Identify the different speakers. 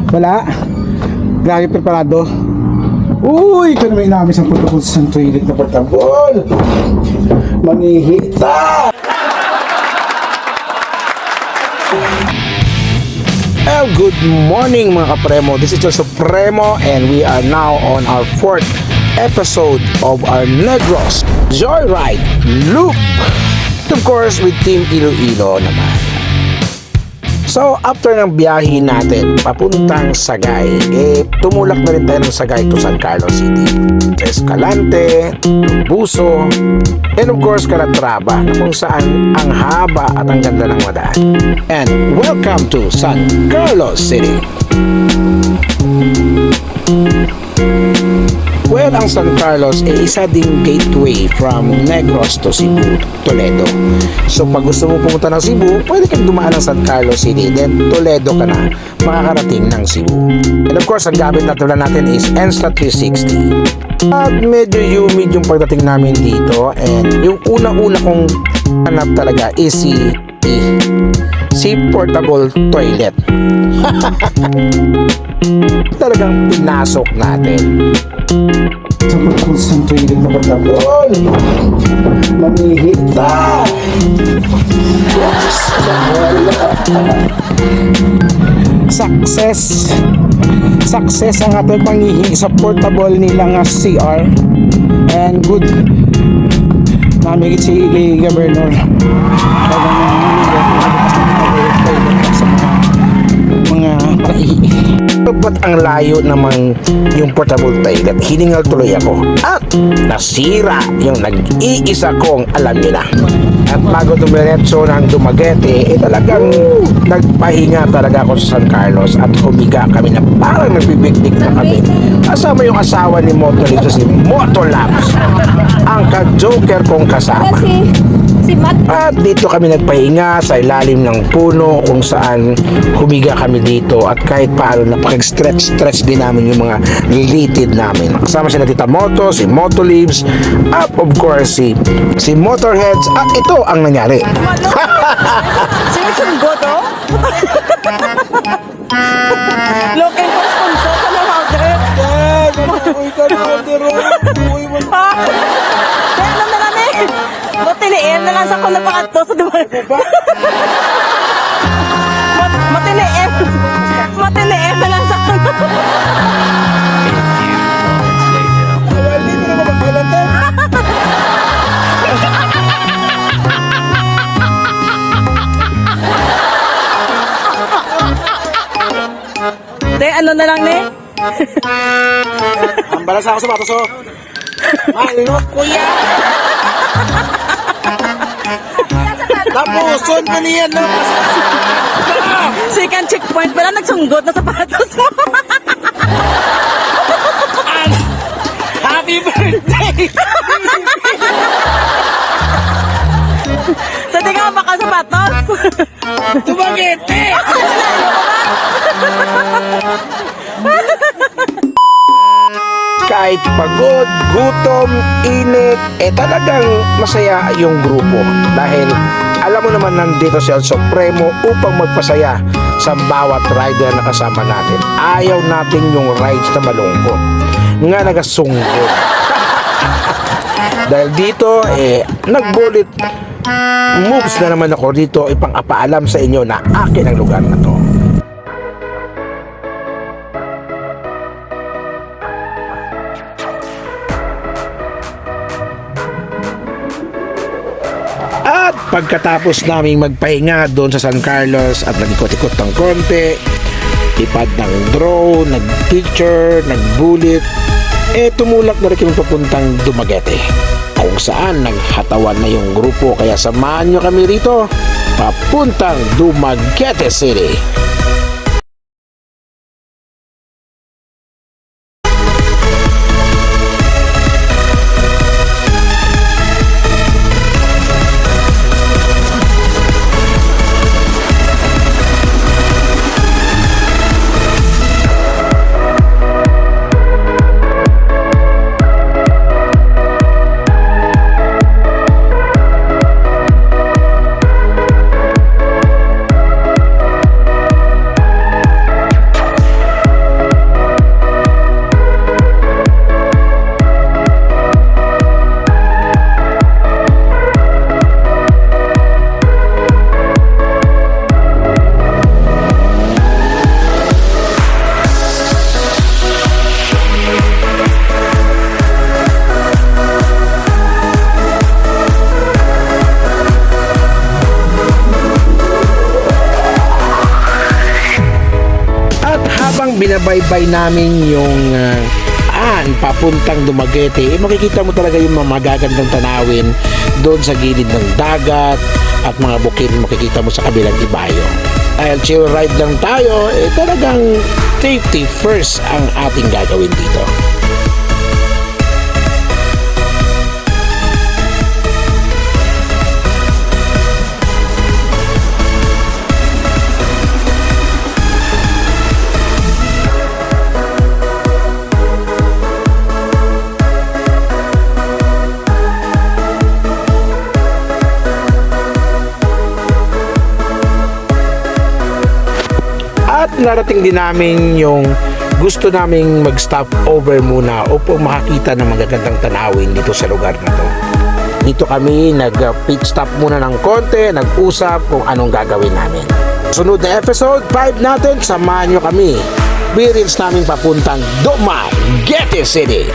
Speaker 1: Wala? Grabe preparado. Uy, ito naman namin sa protocol sa toilet na portable. Manihita! Well, good morning mga kapremo. This is El Supremo and we are now on our 4th episode of our Negros Joyride Loop. Of course, with Team Iloilo naman. So, after ng biyahe natin, papuntang Sagay, tumulak na rin tayo ng Sagay to San Carlos City. Escalante, Buso, and of course, Calatrava, na kung saan ang haba at ang ganda ng madaan. And welcome to San Carlos City. Well, ang San Carlos ay isa ding gateway from Negros to Cebu, Toledo. So pag gusto mo pumunta ng Cebu, pwede kang dumaan ng San Carlos City, then Toledo ka na makakarating ng Cebu. And of course, ang gamit na tulad natin is Insta360. At medyo humid yung pagdating namin dito, and yung una-una kong hanap talaga is si portable toilet. Talagang pinasok natin sa portable sa toilet na portable. Manihita! Success ang ating pangihi sa portable nilang CR, and good namigit si Governor mga ba't ang layo naman yung portable toilet. Hiningal tuloy ako at nasira yung nag-iisa kong alam nyo na. At bago dumiretso ng Dumaguete, talagang nagpahinga talaga ako sa San Carlos at humiga kami na parang nagbibiktik na kami. Kasama yung asawa ni Motolabs, si Motolabs, ang ka-joker kong kasama. At dito kami nagpahinga sa ilalim ng puno kung saan humiga kami dito at kahit paano napakag-stretch din namin yung mga related namin. Kasama siya na Tita Moto, si Motolabs, at of course si Motorheads, at ito ang nangyari.
Speaker 2: Sinisunggo to? Looking for sponsor ka ng order?
Speaker 1: Uy, ka na order. Uy,
Speaker 2: Kaya ano na lang matiniin na lang sa kung napakanto sa dumaan. Matiniin na lang sa kung
Speaker 1: hindi mo naman magkalata.
Speaker 2: ano na lang
Speaker 1: Ang balas ako sa patos, oh. Malunok, kuya. Tapuson pa niyan, no?
Speaker 2: second checkpoint pala, nagsunggot na sapatos mo.
Speaker 1: Happy birthday!
Speaker 2: So, di ka baka sapatos.
Speaker 1: Dumaguete! Kahit pagod, gutom, init, talagang masaya yung grupo. Dahil alam mo naman nandito si El Supremo upang magpasaya sa bawat rider na kasama natin. Ayaw natin yung rides na malungkot, nga nagasungkot. Dahil dito, nag-bullet moves na naman ako dito, ipang-apaalam sa inyo na akin ang lugar na to. At pagkatapos naming magpahinga doon sa San Carlos at nag-ikot-ikot ng konti, ipad ng drone, nag-picture, nag-bullet, tumulak na rin kami papuntang Dumaguete, kung saan naghatawan na yung grupo. Kaya samahan nyo kami rito papuntang Dumaguete City. habang binabaybay namin yung papuntang Dumaguete, makikita mo talaga yung mga magagandang tanawin doon sa gilid ng dagat at mga bukid makikita mo sa kabilang ibayo. Dahil chill ride lang tayo, talagang safety first ang ating gagawin dito. At narating din namin yung gusto naming mag-stop over muna upang makakita ng magagandang tanawin dito sa lugar na to. Dito kami nag-pit stop muna ng konti, nag-usap kung anong gagawin namin. Sunod na episode 5 natin, samahan nyo kami. Experience namin papuntang Dumaguete City.